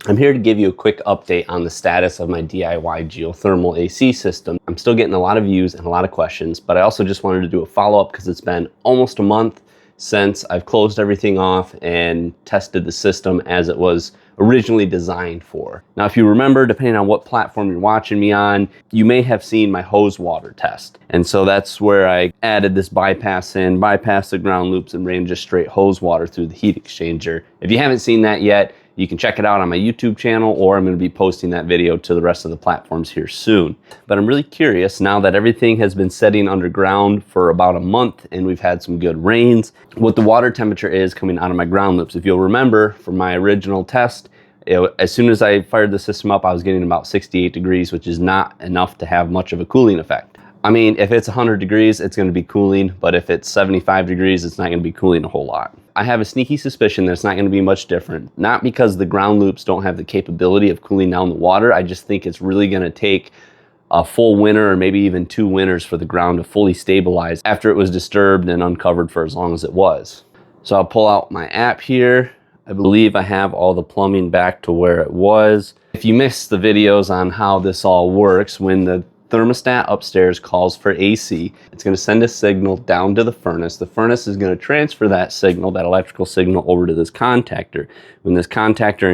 I'm here to give you a quick update on the status of my DIY geothermal AC system. I'm still getting a lot of views and a lot of questions, but I also just wanted to do a follow-up because it's been almost a month since I've closed everything off and tested the system as it was originally designed for. Now, if you remember, depending on what platform you're watching me on, you may have seen my hose water test. And so that's where I added this bypass in, bypassed the ground loops and ran just straight hose water through the heat exchanger. If you haven't seen that yet, you can check it out on my YouTube channel, or I'm going to be posting that video to the rest of the platforms here soon. But I'm really curious, now that everything has been setting underground for about a month and we've had some good rains, what the water temperature is coming out of my ground loops. If you'll remember from my original test, as soon as I fired the system up, I was getting about 68 degrees, which is not enough to have much of a cooling effect. I mean, if it's 100 degrees, it's going to be cooling, but if it's 75 degrees, it's not going to be cooling a whole lot. I have a sneaky suspicion that it's not going to be much different. Not because the ground loops don't have the capability of cooling down the water. I just think it's really going to take a full winter or maybe even 2 winters for the ground to fully stabilize after it was disturbed and uncovered for as long as it was. So I'll pull out my app here. I believe I have all the plumbing back to where it was. If you missed the videos on how this all works, when the thermostat upstairs calls for AC, it's going to send a signal down to the furnace. The furnace is going to transfer that signal, that electrical signal, over to this contactor. When this contactor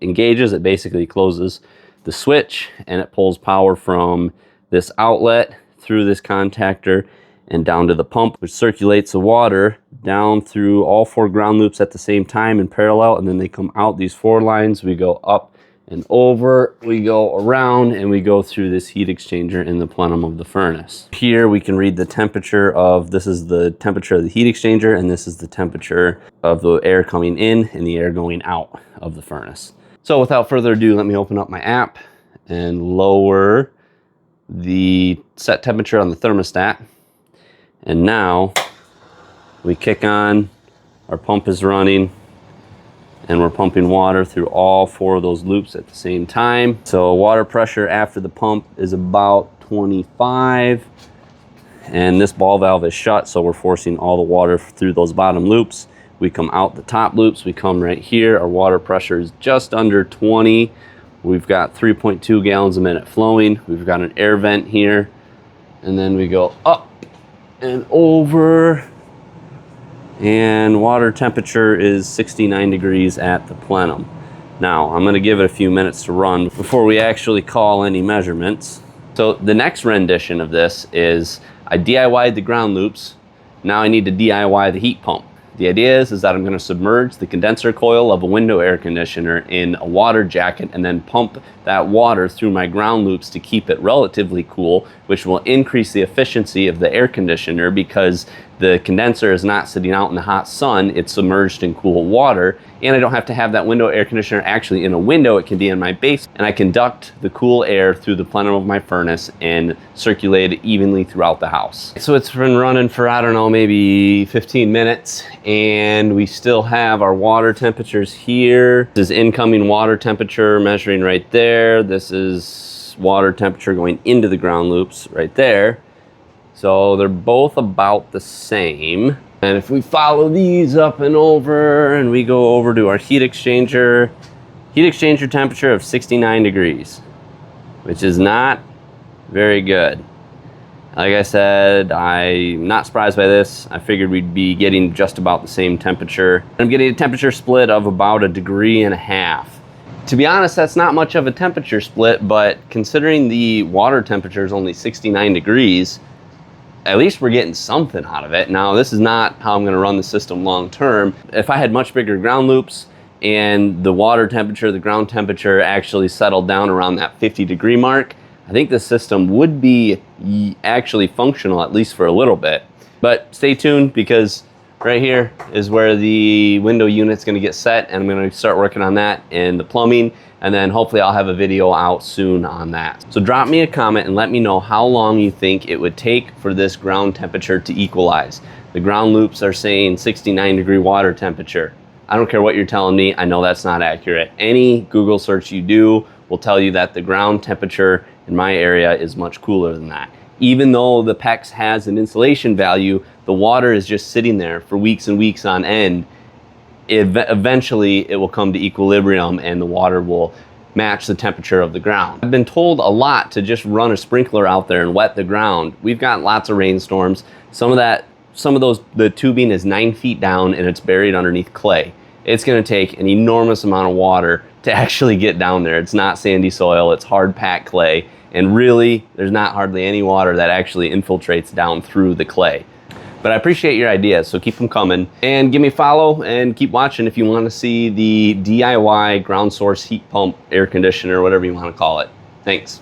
engages, it basically closes the switch and it pulls power from this outlet through this contactor and down to the pump, which circulates the water down through all 4 ground loops at the same time in parallel, and then they come out these 4 lines. We go up and over, we go around, and we go through this heat exchanger in the plenum of the furnace. Here we can read the temperature of, this is the temperature of the heat exchanger, and this is the temperature of the air coming in and the air going out of the furnace. So without further ado, let me open up my app and lower the set temperature on the thermostat. And now we kick on, our pump is running, and we're pumping water through all 4 of those loops at the same time. So water pressure after the pump is about 25, and this ball valve is shut, so we're forcing all the water through those bottom loops. We come out the top loops, we come right here, our water pressure is just under 20. We've got 3.2 gallons a minute flowing. We've got an air vent here, and then we go up and over, and water temperature is 69 degrees at the plenum. Now, I'm gonna give it a few minutes to run before we actually call any measurements. So the next rendition of this is I DIY'd the ground loops. Now I need to DIY the heat pump. The idea is that I'm going to submerge the condenser coil of a window air conditioner in a water jacket and then pump that water through my ground loops to keep it relatively cool, which will increase the efficiency of the air conditioner because the condenser is not sitting out in the hot sun, it's submerged in cool water, and I don't have to have that window air conditioner actually in a window. It can be in my basement, and I conduct the cool air through the plenum of my furnace and circulate it evenly throughout the house. So it's been running for, I don't know, maybe 15 minutes, and we still have our water temperatures here. This is incoming water temperature measuring right there. This is water temperature going into the ground loops right there. So they're both about the same. And if we follow these up and over and we go over to our heat exchanger temperature of 69 degrees, which is not very good. Like I said, I'm not surprised by this. I figured we'd be getting just about the same temperature. I'm getting a temperature split of about 1.5 degrees. To be honest, that's not much of a temperature split, but considering the water temperature is only 69 degrees, at least we're getting something out of it. Now, this is not how I'm gonna run the system long term. If I had much bigger ground loops and the water temperature, the ground temperature actually settled down around that 50-degree mark, I think the system would be actually functional, at least for a little bit. But stay tuned, because right here is where the window unit's gonna get set, and I'm gonna start working on that and the plumbing, and then hopefully I'll have a video out soon on that. So drop me a comment and let me know how long you think it would take for this ground temperature to equalize. The ground loops are saying 69-degree water temperature. I don't care what you're telling me, I know that's not accurate. Any Google search you do will tell you that the ground temperature in my area is much cooler than that. Even though the PEX has an insulation value, the water is just sitting there for weeks and weeks on end, eventually it will come to equilibrium and the water will match the temperature of the ground. I've been told a lot to just run a sprinkler out there and wet the ground. We've got lots of rainstorms. Some of those, the tubing is 9 feet down and it's buried underneath clay. It's gonna take an enormous amount of water to actually get down there. It's not sandy soil, it's hard packed clay. And really, there's not hardly any water that actually infiltrates down through the clay. But I appreciate your ideas, so keep them coming. And give me a follow and keep watching if you want to see the DIY ground source heat pump air conditioner, whatever you want to call it. Thanks.